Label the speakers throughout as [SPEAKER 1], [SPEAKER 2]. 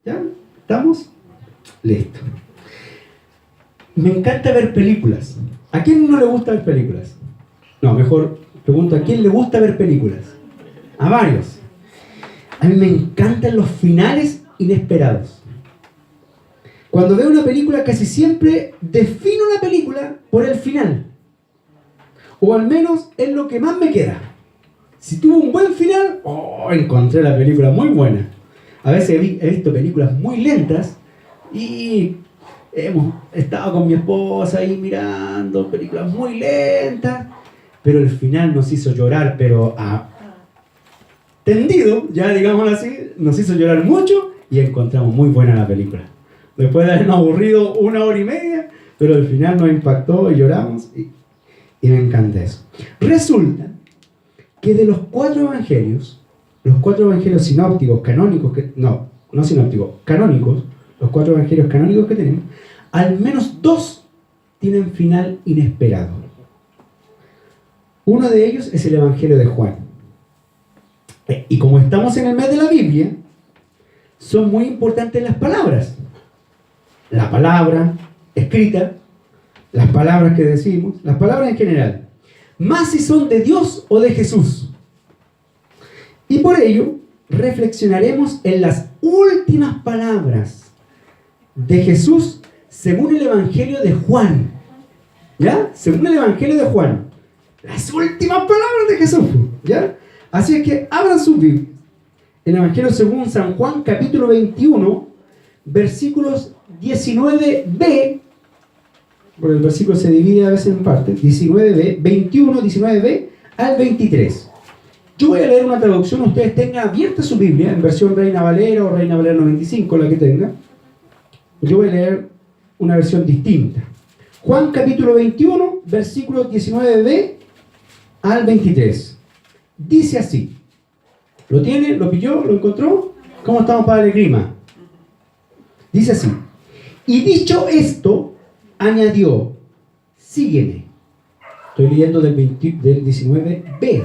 [SPEAKER 1] ¿Ya? ¿Estamos? Listo. Me encanta ver películas. ¿A quién no le gusta ver películas? No, mejor pregunto, ¿a quién le gusta ver películas? A varios. A mí me encantan los finales inesperados. Cuando veo una película casi siempre defino la película por el final. O al menos es lo que más me queda. Si tuvo un buen final, encontré la película muy buena. A veces he visto películas muy lentas y hemos estado con mi esposa ahí mirando películas muy lentas, pero el final nos hizo llorar, pero tendido, ya digámoslo así, nos hizo llorar mucho y encontramos muy buena la película. Después de habernos aburrido 1 hora y media, pero al final nos impactó y lloramos y me encanta eso. Resulta que de los 4 evangelios sinópticos, canónicos, no sinópticos, canónicos, los 4 evangelios canónicos que tenemos, al menos 2 tienen final inesperado. Uno de ellos es el Evangelio de Juan. Y como estamos en el mes de la Biblia, son muy importantes las palabras. La palabra escrita, las palabras que decimos, las palabras en general. Más si son de Dios o de Jesús. Y por ello, reflexionaremos en las últimas palabras de Jesús según el Evangelio de Juan. ¿Ya? Según el Evangelio de Juan. Las últimas palabras de Jesús. ¿Ya? Así es que abran sus Biblias. El Evangelio según San Juan, capítulo 21, versículos 19b. Porque el versículo se divide a veces en partes. 19b, 21, 19b al 23. Yo voy a leer una traducción. Ustedes tengan abierta su Biblia en versión Reina Valera o Reina Valera 95, la que tenga. Yo voy a leer una versión distinta. Juan capítulo 21, versículos 19b al 23. Dice así. ¿Lo tiene? ¿Lo pilló? ¿Lo encontró? ¿Cómo estamos, Padre Grima? Dice así. Y dicho esto, añadió, sígueme. Estoy leyendo del 19b.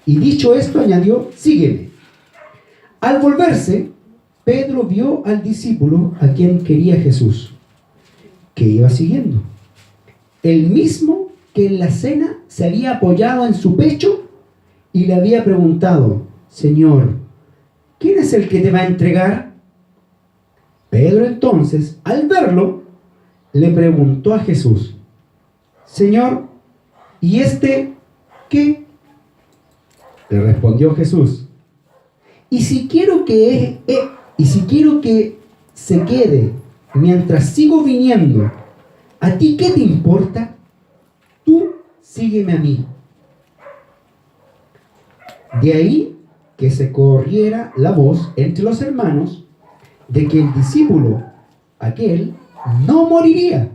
[SPEAKER 1] Y dicho esto, añadió, sígueme. Al volverse, Pedro vio al discípulo a quien quería Jesús, que iba siguiendo. El mismo que en la cena se había apoyado en su pecho y le había preguntado, Señor, ¿quién es el que te va a entregar? Pedro entonces, al verlo, le preguntó a Jesús, Señor, ¿y este qué? Le respondió Jesús, y si quiero que se quede mientras sigo viniendo, ¿a ti qué te importa? Tú sígueme a mí. De ahí que se corriera la voz entre los hermanos de que el discípulo aquel no moriría.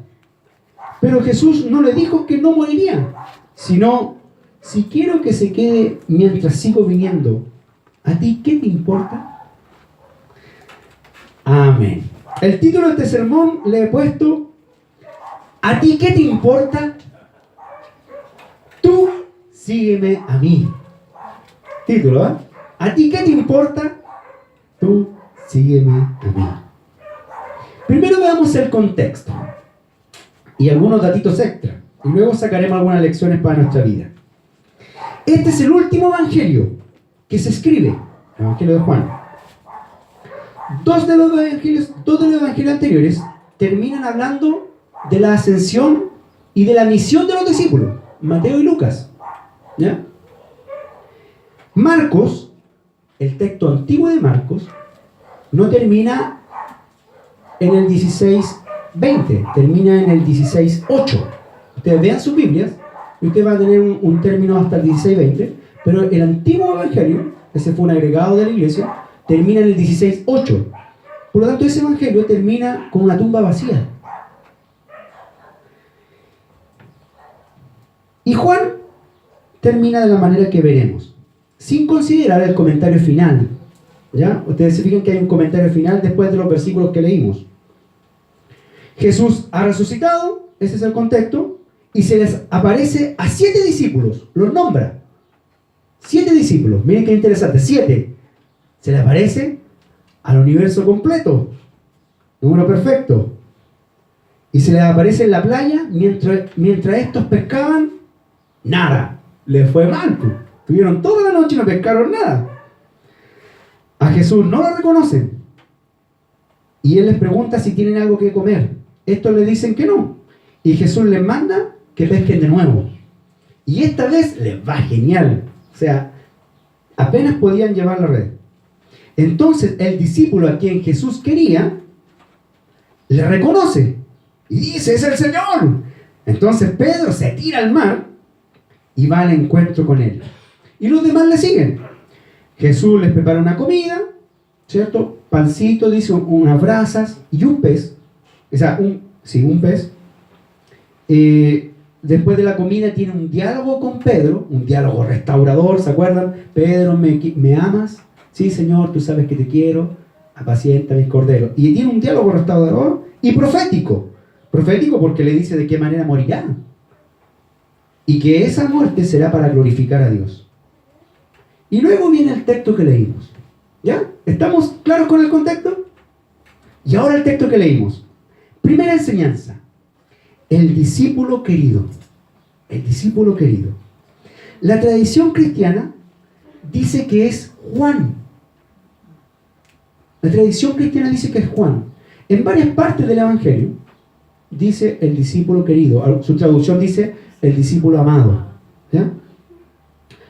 [SPEAKER 1] Pero Jesús no le dijo que no moriría, sino, si quiero que se quede mientras sigo viniendo, ¿a ti qué te importa? Amén. El título de este sermón le he puesto, ¿a ti qué te importa? Tú sígueme a mí. Título, ¿eh? ¿A ti qué te importa? Tú sígueme a mí. Primero veamos el contexto y algunos datitos extra, y luego sacaremos algunas lecciones para nuestra vida. Este es el último evangelio que se escribe, el Evangelio de Juan. Dos de los evangelios anteriores terminan hablando de la ascensión y de la misión de los discípulos, Mateo y Lucas. ¿Ya? Marcos, el texto antiguo de Marcos, no termina en el 16:20, termina en el 16:8. Ustedes vean sus Biblias y usted va a tener un término hasta el 16:20, pero el antiguo evangelio, ese fue un agregado de la iglesia, termina en el 16:8. Por lo tanto, ese evangelio termina con una tumba vacía. Y Juan termina de la manera que veremos, sin considerar el comentario final. ¿Ya? Ustedes se fijan que hay un comentario final después de los versículos que leímos. Jesús ha resucitado, ese es el contexto, y se les aparece a 7 discípulos, los nombra. 7 discípulos, miren qué interesante, 7. Se les aparece al universo completo, número perfecto. Y se les aparece en la playa mientras estos pescaban, nada, les fue mal, pues. Tuvieron toda la noche y no pescaron nada. A Jesús no lo reconocen. Y Él les pregunta si tienen algo que comer. Estos le dicen que no. Y Jesús les manda que pesquen de nuevo. Y esta vez les va genial. O sea, apenas podían llevar la red. Entonces el discípulo a quien Jesús quería, le reconoce. Y dice, es el Señor. Entonces Pedro se tira al mar y va al encuentro con Él. Y los demás le siguen. Jesús les prepara una comida, ¿cierto? Pancito, dice, unas brasas y un pez. O sea, un pez. Después de la comida tiene un diálogo con Pedro, un diálogo restaurador, ¿se acuerdan? Pedro, ¿me amas? Sí, Señor, tú sabes que te quiero, apacienta mis corderos. Y tiene un diálogo restaurador y profético. Profético porque le dice de qué manera morirá. Y que esa muerte será para glorificar a Dios. Y luego viene el texto que leímos. ¿Ya? ¿Estamos claros con el contexto? Y ahora el texto que leímos. Primera enseñanza. El discípulo querido. El discípulo querido. La tradición cristiana dice que es Juan. La tradición cristiana dice que es Juan. En varias partes del Evangelio dice el discípulo querido. Su traducción dice el discípulo amado. ¿Ya?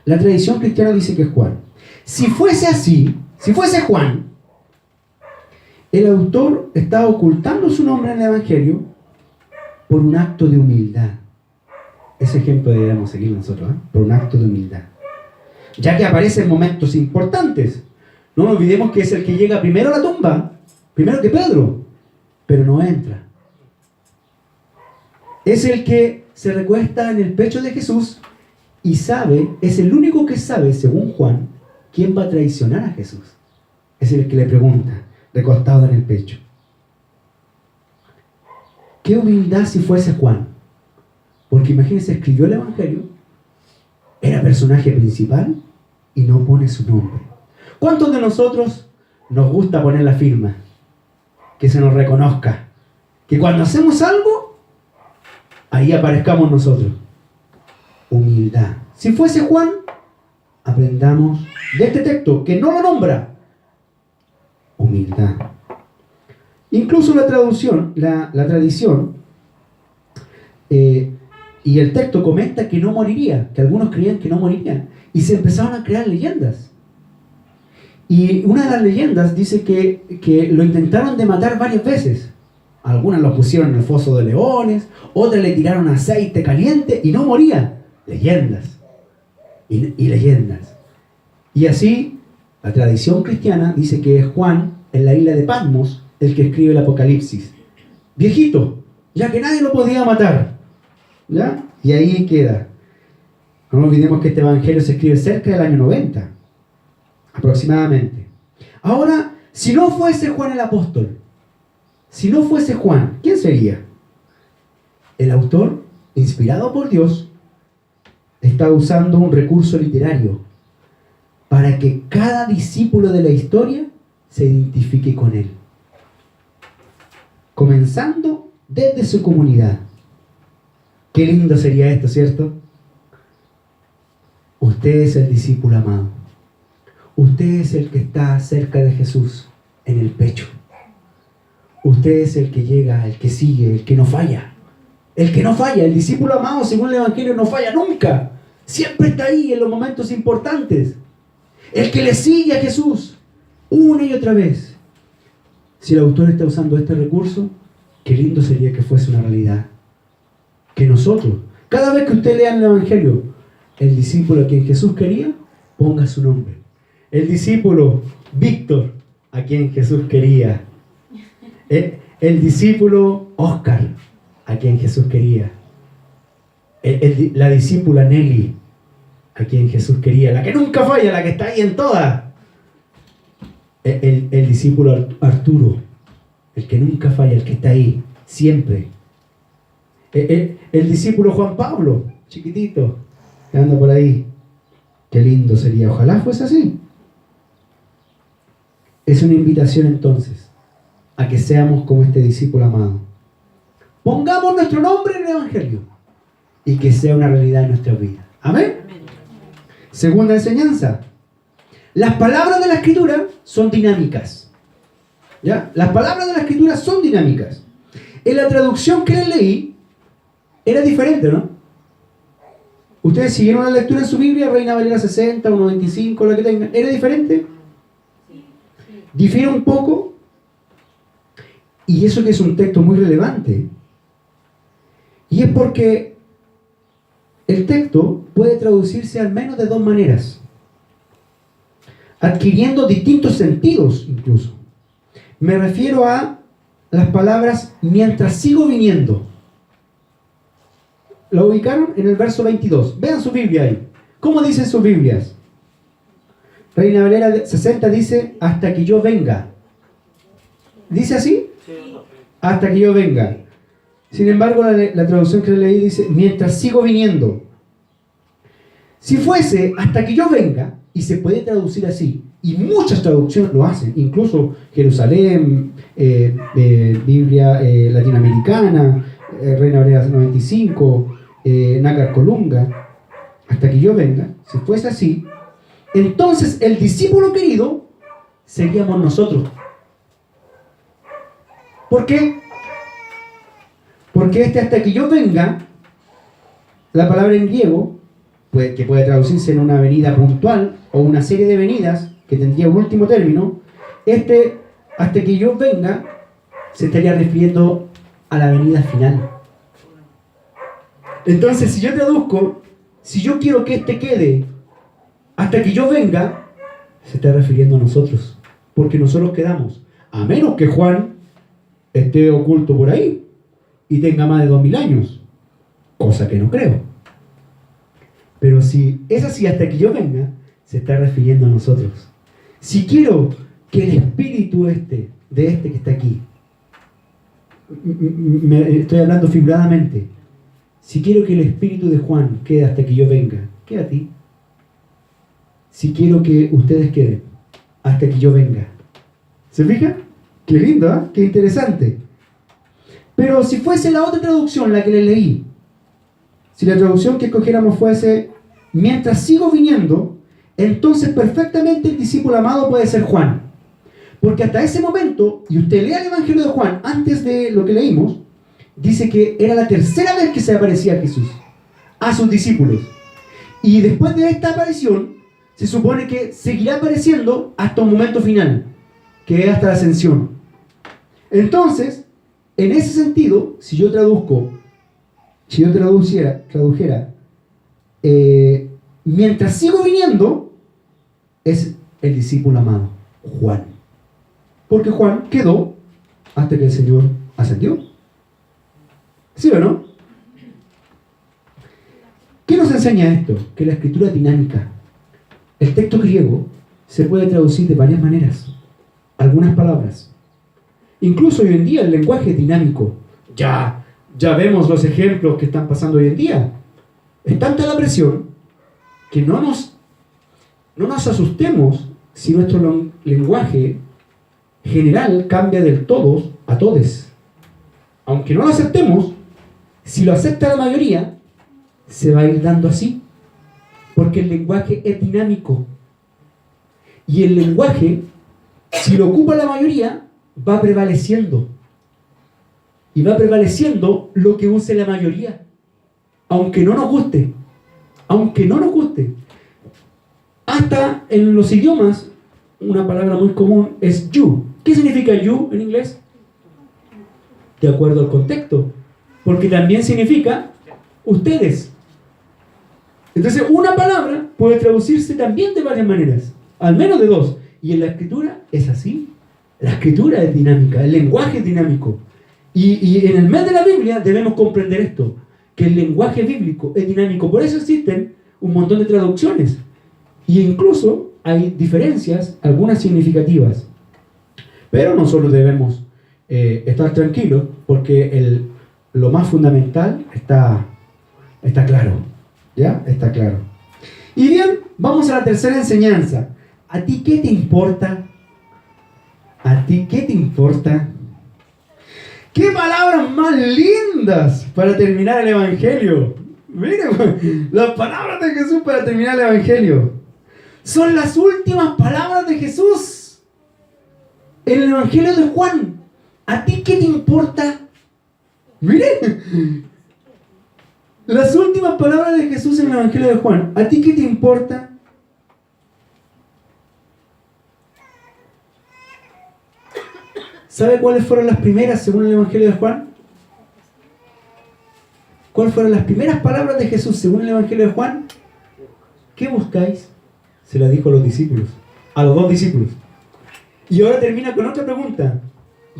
[SPEAKER 1] La tradición cristiana dice que es Juan. Si fuese así, si fuese Juan, el autor está ocultando su nombre en el Evangelio por un acto de humildad. Ese ejemplo deberíamos seguir nosotros, ¿eh? Por un acto de humildad. Ya que aparece en momentos importantes. No nos olvidemos que es el que llega primero a la tumba, primero que Pedro, pero no entra. Es el que se recuesta en el pecho de Jesús y sabe, es el único que sabe, según Juan, quién va a traicionar a Jesús. Es el que le pregunta, recostado en el pecho. Qué humildad si fuese Juan. Porque imagínense, escribió el Evangelio, era personaje principal y no pone su nombre. ¿Cuántos de nosotros nos gusta poner la firma? Que se nos reconozca. Que cuando hacemos algo, ahí aparezcamos nosotros. Humildad. Si fuese Juan, aprendamos de este texto, que no lo nombra. Humildad. Incluso la tradición y el texto comenta que no moriría, que algunos creían que no moriría, y se empezaron a crear leyendas. Y una de las leyendas dice que lo intentaron de matar varias veces. Algunas lo pusieron en el foso de leones, otras le tiraron aceite caliente y no moría. Leyendas y leyendas. Y así, la tradición cristiana dice que es Juan, en la isla de Patmos, el que escribe el Apocalipsis. Viejito, ya que nadie lo podía matar. ¿Ya? Y ahí queda. No olvidemos que este evangelio se escribe cerca del año 90, aproximadamente. Ahora, si no fuese Juan el apóstol, si no fuese Juan, ¿quién sería? El autor, inspirado por Dios, está usando un recurso literario para que cada discípulo de la historia se identifique con él. Comenzando desde su comunidad. Qué lindo sería esto, ¿cierto? Usted es el discípulo amado. Usted es el que está cerca de Jesús, en el pecho. Usted es el que llega, el que sigue, el que no falla. El que no falla, el discípulo amado, según el Evangelio, no falla nunca. Siempre está ahí en los momentos importantes. El que le sigue a Jesús, una y otra vez. Si el autor está usando este recurso, qué lindo sería que fuese una realidad. Que nosotros, cada vez que usted lea en el Evangelio, el discípulo a quien Jesús quería, ponga su nombre. El discípulo Víctor, a quien Jesús quería. El discípulo Oscar, a quien Jesús quería. La discípula Nelly, a quien Jesús quería. La que nunca falla, la que está ahí en todas. El discípulo Arturo, el que nunca falla, el que está ahí, siempre. El discípulo Juan Pablo, chiquitito, que anda por ahí. Qué lindo sería, ojalá fuese así. es una invitación entonces a que seamos como este discípulo amado. Pongamos nuestro nombre en el Evangelio y que sea una realidad en nuestra vida. Amén. Segunda enseñanza. Las palabras de la Escritura son dinámicas. ¿Ya? Las palabras de la Escritura son dinámicas. En la traducción que les leí, era diferente, ¿no? Ustedes siguieron la lectura en su Biblia, Reina Valera 60, 1.25, la que tengan. ¿Era diferente? Difiere un poco. Y eso que es un texto muy relevante. Y es porque el texto puede traducirse al menos de dos maneras, adquiriendo distintos sentidos incluso. Me refiero a las palabras mientras sigo viniendo. ¿Lo ubicaron? En el verso 22. Vean su Biblia ahí. ¿Cómo dicen sus Biblias? Reina Valera 60 dice, hasta que yo venga. ¿Dice así? Hasta que yo venga. Sin embargo, la traducción que leí dice, mientras sigo viniendo. Si fuese hasta que yo venga, y se puede traducir así, y muchas traducciones lo hacen, incluso Jerusalén, Biblia latinoamericana, Reina Valera 95, Nácar Colunga, hasta que yo venga, si fuese así, entonces el discípulo querido seríamos nosotros. ¿Por qué? Porque hasta que yo venga, la palabra en griego, que puede traducirse en una venida puntual o una serie de venidas que tendría un último término, hasta que yo venga se estaría refiriendo a la venida final. Entonces, si yo traduzco, si yo quiero que quede hasta que yo venga, se está refiriendo a nosotros, porque nosotros quedamos, a menos que Juan esté oculto por ahí y tenga más de 2000 años, cosa que no creo. Pero si es así, hasta que yo venga, se está refiriendo a nosotros. Si quiero que el espíritu de que está aquí, estoy hablando figuradamente, si quiero que el espíritu de Juan quede hasta que yo venga, queda a ti. Si quiero que ustedes queden hasta que yo venga. ¿Se fijan? Qué lindo, ¿eh? Qué interesante. Pero si fuese la otra traducción, la que les leí, si la traducción que escogiéramos fuese mientras sigo viniendo, entonces perfectamente el discípulo amado puede ser Juan. Porque hasta ese momento, y usted lea el Evangelio de Juan antes de lo que leímos, dice que era la tercera vez que se aparecía a Jesús, a sus discípulos. Y después de esta aparición, se supone que seguirá apareciendo hasta un momento final, que es hasta la ascensión. Entonces, en ese sentido, si yo tradujera, mientras sigo viniendo, es el discípulo amado, Juan. Porque Juan quedó hasta que el Señor ascendió. ¿Sí o no? ¿Qué nos enseña esto? Que la escritura es dinámica. El texto griego se puede traducir de varias maneras. Algunas palabras. Incluso hoy en día el lenguaje es dinámico. Ya vemos los ejemplos que están pasando hoy en día. Es tanta la presión que no nos asustemos si nuestro lenguaje general cambia del todos a todes. Aunque no lo aceptemos, si lo acepta la mayoría, se va a ir dando así. Porque el lenguaje es dinámico. Y el lenguaje, si lo ocupa la mayoría, va prevaleciendo. Y va prevaleciendo lo que use la mayoría. Aunque no nos guste. Aunque no nos guste. Hasta en los idiomas, una palabra muy común es you. ¿Qué significa you en inglés? De acuerdo al contexto. Porque también significa ustedes. Entonces, una palabra puede traducirse también de varias maneras. Al menos de dos. Y en la escritura es así. La escritura es dinámica. El lenguaje es dinámico. Y en el mes de la Biblia debemos comprender esto. Que el lenguaje bíblico es dinámico. Por eso existen un montón de traducciones. Y incluso hay diferencias, algunas significativas. Pero nosotros debemos estar tranquilos porque lo más fundamental está claro. ¿Ya? Está claro. Y bien, vamos a la tercera enseñanza. ¿A ti qué te importa? ¿A ti qué te importa? ¡Qué palabras más lindas para terminar el Evangelio! Miren, las palabras de Jesús para terminar el Evangelio. Son las últimas palabras de Jesús en el Evangelio de Juan. ¿A ti qué te importa? Miren, las últimas palabras de Jesús en el Evangelio de Juan. ¿A ti qué te importa? ¿Sabe cuáles fueron las primeras según el Evangelio de Juan? ¿Cuáles fueron las primeras palabras de Jesús según el Evangelio de Juan? ¿Qué buscáis? Se las dijo a los discípulos, a los dos discípulos. Y ahora termina con otra pregunta.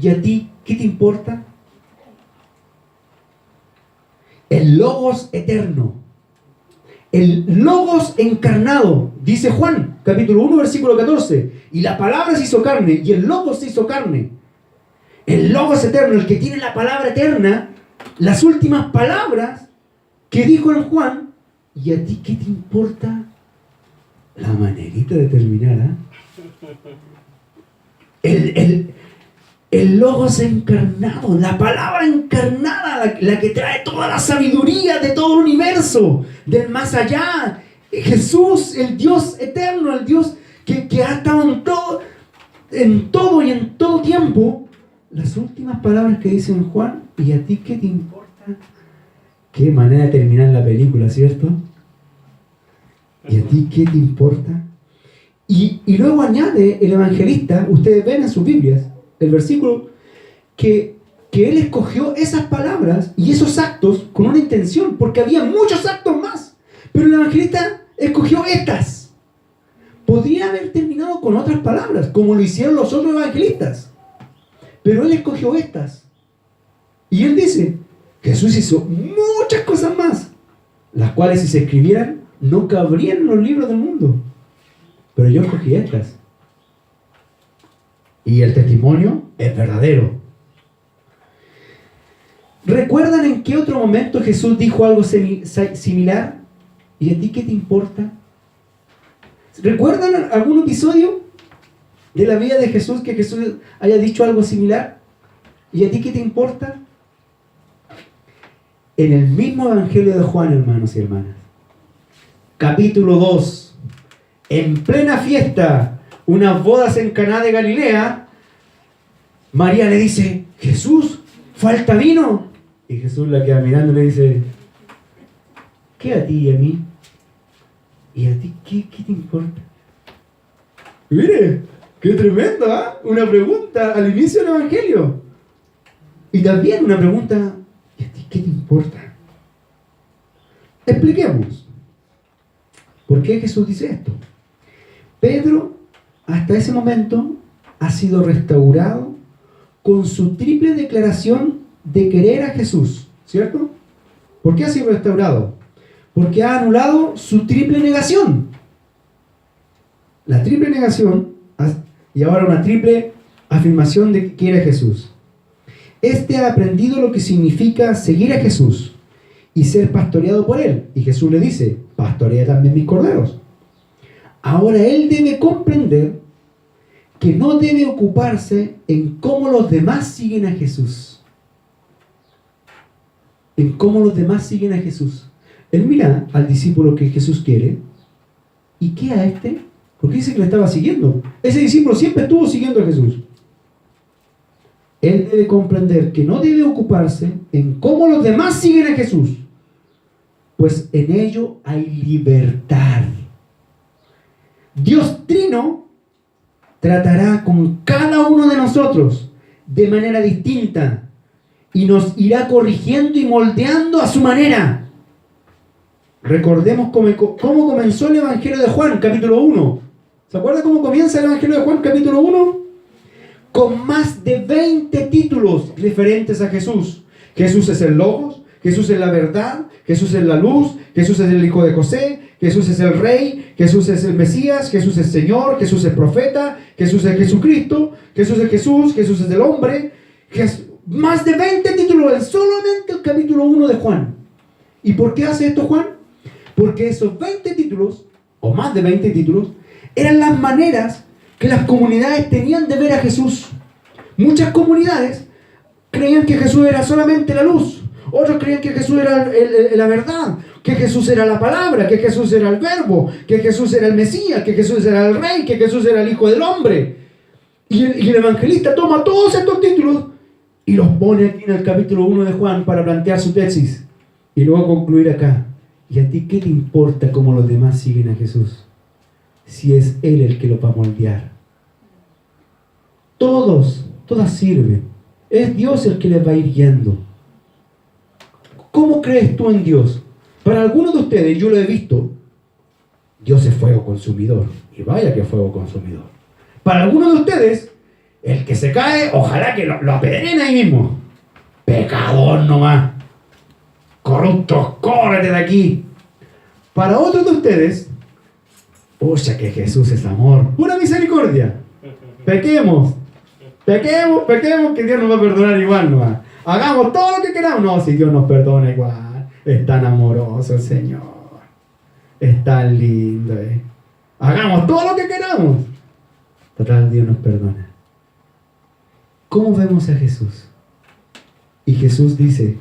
[SPEAKER 1] ¿Y a ti qué te importa? El Logos eterno, el Logos encarnado, dice Juan, capítulo 1, versículo 14. Y la palabra se hizo carne, y el Logos se hizo carne. El Logos eterno, el que tiene la palabra eterna, las últimas palabras que dijo en Juan. ¿Y a ti qué te importa? La manerita de terminar, el Logos encarnado, la palabra encarnada, la que trae toda la sabiduría de todo el universo, del más allá. Jesús, el Dios eterno, el Dios que ha estado en todo y en todo tiempo. Las últimas palabras que dice en Juan. ¿Y a ti qué te importa? Qué manera de terminar la película, ¿cierto? ¿Y a ti qué te importa? Y luego añade el evangelista, ustedes ven en sus Biblias, el versículo, que él escogió esas palabras y esos actos con una intención, porque había muchos actos más, pero el evangelista escogió estas. Podría haber terminado con otras palabras, como lo hicieron los otros evangelistas, pero él escogió estas. Y él dice, Jesús hizo muchas cosas más, las cuales si se escribieran, no cabrían en los libros del mundo. Pero yo escogí estas. Y el testimonio es verdadero. ¿Recuerdan en qué otro momento Jesús dijo algo similar? ¿Y a ti qué te importa? ¿Recuerdan algún episodio de la vida de Jesús que Jesús haya dicho algo similar? ¿Y a ti qué te importa? En el mismo Evangelio de Juan, hermanos y hermanas, capítulo 2, en plena fiesta, unas bodas en Caná de Galilea, María le dice, Jesús, falta vino. Y Jesús la queda mirando y le dice, ¿qué a ti y a mí? ¿Y a ti qué te importa? Mire, qué tremendo, ¿eh? Una pregunta al inicio del Evangelio. Y también una pregunta, ¿y a ti qué te importa? Expliquemos. ¿Por qué Jesús dice esto? Pedro, hasta ese momento, ha sido restaurado con su triple declaración de querer a Jesús, ¿cierto? ¿Por qué ha sido restaurado? Porque ha anulado su triple negación. La triple negación y ahora una triple afirmación de que quiere a Jesús. Este ha aprendido lo que significa seguir a Jesús y ser pastoreado por él. Y Jesús le dice, pastorea también mis corderos. Ahora él debe comprender que no debe ocuparse en cómo los demás siguen a Jesús. En cómo los demás siguen a Jesús. Él mira al discípulo que Jesús quiere. ¿Y qué a este? Porque dice que le estaba siguiendo. Ese discípulo siempre estuvo siguiendo a Jesús. Él debe comprender que no debe ocuparse en cómo los demás siguen a Jesús, pues en ello hay libertad. Dios Trino tratará con cada uno de nosotros de manera distinta y nos irá corrigiendo y moldeando a su manera. Recordemos cómo comenzó el Evangelio de Juan, capítulo 1. ¿Se acuerda cómo comienza el Evangelio de Juan, capítulo 1? Con más de 20 títulos referentes a Jesús. Jesús es el Logos, Jesús es la verdad, Jesús es la luz, Jesús es el hijo de José, Jesús es el rey, Jesús es el Mesías, Jesús es Señor, Jesús es profeta, Jesús es Jesucristo, Jesús es Jesús, Jesús es el hombre. Más de 20 títulos en solamente el capítulo 1 de Juan. ¿Y por qué hace esto Juan? Porque esos 20 títulos, o más de 20 títulos, eran las maneras que las comunidades tenían de ver a Jesús. Muchas comunidades creían que Jesús era solamente la luz. Otros creían que Jesús era la verdad, que Jesús era la palabra, que Jesús era el verbo, que Jesús era el Mesías, que Jesús era el rey, que Jesús era el Hijo del Hombre. Y el evangelista toma todos estos títulos y los pone aquí en el capítulo 1 de Juan para plantear su tesis. Y luego concluir acá. ¿Y a ti qué te importa cómo los demás siguen a Jesús? Si es Él el que lo va a moldear. Todas sirven. Es Dios el que les va a ir guiando. ¿Cómo crees tú en Dios? Para algunos de ustedes, yo lo he visto, Dios es fuego consumidor. Y vaya que fuego consumidor. Para algunos de ustedes, el que se cae, ojalá que lo apedreen ahí mismo. Pecador nomás. Corruptos, córrete de aquí. Para otros de ustedes, pucha que Jesús es amor, pura misericordia. Pequemos, que Dios nos va a perdonar igual nomás. Hagamos todo lo que queramos. No, si Dios nos perdona igual. Es tan amoroso el Señor. Es tan lindo. Hagamos todo lo que queramos. Total, Dios nos perdona. ¿Cómo vemos a Jesús? Y Jesús dice,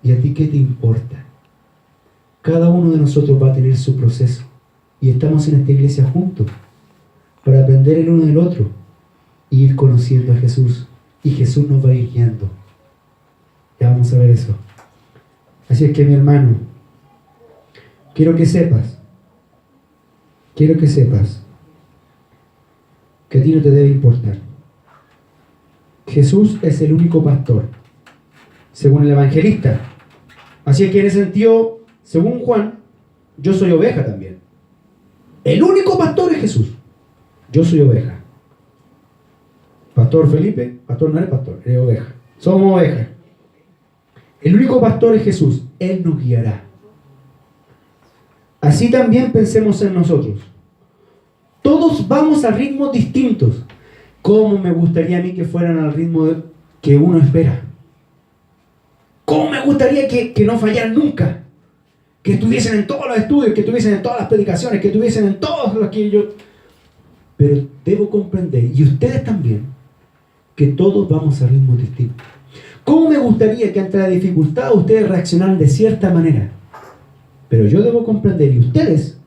[SPEAKER 1] ¿y a ti qué te importa? Cada uno de nosotros va a tener su proceso. Y estamos en esta iglesia juntos para aprender el uno del otro e ir conociendo a Jesús. Y Jesús nos va a ir guiando. Ya vamos a ver eso. Así es que, mi hermano, quiero que sepas que a ti no te debe importar. Jesús es el único pastor, según el evangelista. Así es que en ese sentido, según Juan, yo soy oveja también. El único pastor es Jesús. Yo soy oveja. Pastor Felipe, pastor no eres pastor, eres oveja. Somos ovejas. El único pastor es Jesús. Él nos guiará. Así también pensemos en nosotros. Todos vamos a ritmos distintos. ¿Cómo me gustaría a mí que fueran al ritmo que uno espera? ¿Cómo me gustaría que no fallaran nunca? Que estuviesen en todos los estudios, que estuviesen en todas las predicaciones, que estuviesen en todos los que yo... Pero debo comprender, y ustedes también, que todos vamos a ritmos distintos. ¿Cómo me gustaría que ante la dificultad ustedes reaccionaran de cierta manera? Pero yo debo comprender, y ustedes,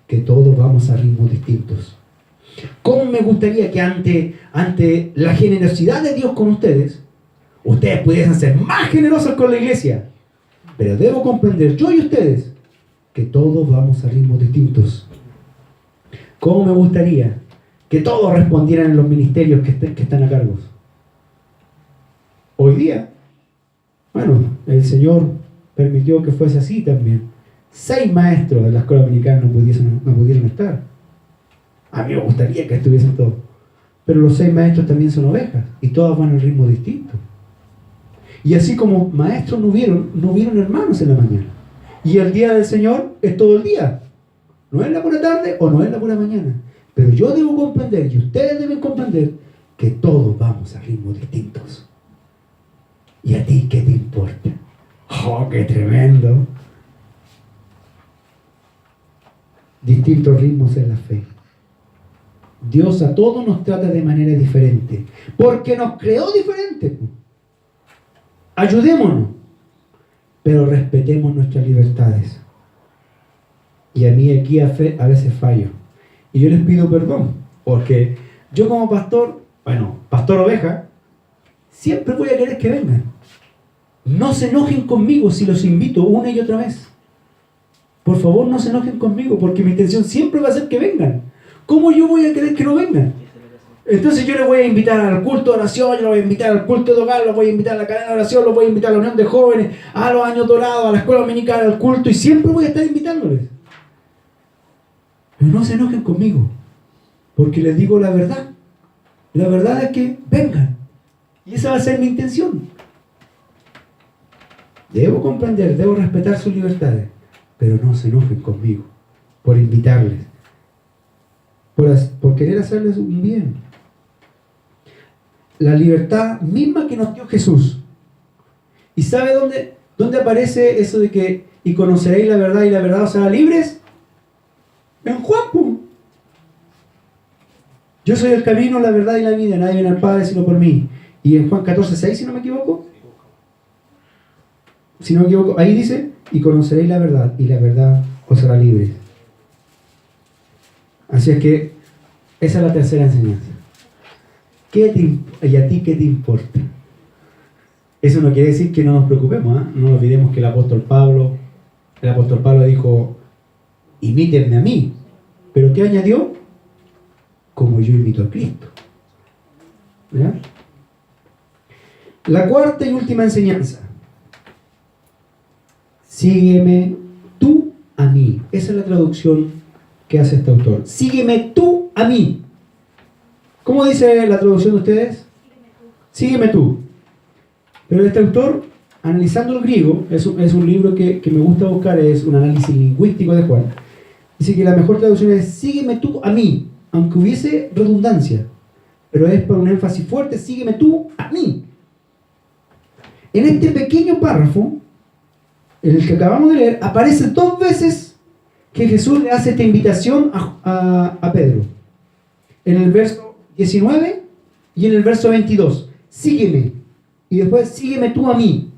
[SPEAKER 1] que todos vamos a ritmos distintos. ¿Cómo me gustaría que ante la generosidad de Dios con ustedes pudiesen ser más generosos con la iglesia? Pero debo comprender, yo y ustedes, que todos vamos a ritmos distintos. ¿Cómo me gustaría que todos respondieran en los ministerios que están a cargo? Hoy día, bueno, el Señor permitió que fuese así también. 6 maestros de la escuela dominical no pudieron estar. A mí me gustaría que estuviesen todos. Pero los 6 maestros también son ovejas y todas van al ritmo distinto. Y así como maestros no hubieron hermanos en la mañana. Y el día del Señor es todo el día. No es la pura tarde o no es la pura mañana. Pero yo debo comprender, y ustedes deben comprender, que todos vamos a ritmos distintos. ¿Y a ti qué te importa? ¡Oh, qué tremendo! Distintos ritmos en la fe. Dios a todos nos trata de manera diferente. Porque nos creó diferente. Ayudémonos. Pero respetemos nuestras libertades. Y a mí aquí a veces fallo. Y yo les pido perdón. Porque yo como pastor, pastor oveja, siempre voy a querer que vengan. No se enojen conmigo si los invito una y otra vez. Por favor, no se enojen conmigo, porque mi intención siempre va a ser que vengan. ¿Cómo yo voy a querer que no vengan? Entonces yo les voy a invitar al culto de oración, yo los voy a invitar al culto de hogar, los voy a invitar a la cadena de oración, los voy a invitar a la unión de jóvenes, a los años dorados, a la escuela dominical, al culto, y siempre voy a estar invitándoles. Pero no se enojen conmigo, porque les digo la verdad. La verdad es que vengan. Y esa va a ser mi intención. Debo comprender, debo respetar sus libertades, pero no se enojen conmigo por invitarles, por querer hacerles un bien. La libertad misma que nos dio Jesús. ¿Y sabe dónde aparece eso de que y conoceréis la verdad y la verdad os hará libres? En Juan. Yo soy el camino, la verdad y la vida, nadie viene al Padre sino por mí. Y en Juan 14:6, si no me equivoco, ahí dice, y conoceréis la verdad, y la verdad os hará libres. Así es que esa es la tercera enseñanza. ¿Y a ti qué te importa? Eso no quiere decir que no nos preocupemos, ¿eh? No olvidemos que el apóstol Pablo dijo, imítenme a mí. ¿Pero qué añadió? Como yo imito a Cristo. ¿Ya? La cuarta y última enseñanza. Sígueme tú a mí. Esa es la traducción que hace este autor. Sígueme tú a mí. ¿Cómo dice la traducción de ustedes? Sígueme tú. Pero este autor, analizando el griego, es un libro que me gusta buscar, es un análisis lingüístico de Juan. Dice que la mejor traducción es sígueme tú a mí, aunque hubiese redundancia. Pero es por un énfasis fuerte, sígueme tú a mí. En este pequeño párrafo, en el que acabamos de leer, aparece 2 veces que Jesús le hace esta invitación a Pedro. En el verso 19 y en el verso 22. Sígueme. Y después, sígueme tú a mí.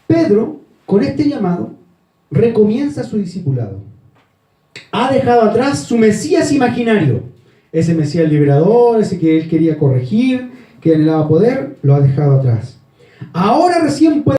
[SPEAKER 1] Pedro, con este llamado, recomienza su discipulado. Ha dejado atrás su Mesías imaginario. Ese Mesías liberador, ese que él quería corregir, que anhelaba poder, lo ha dejado atrás. Ahora recién puede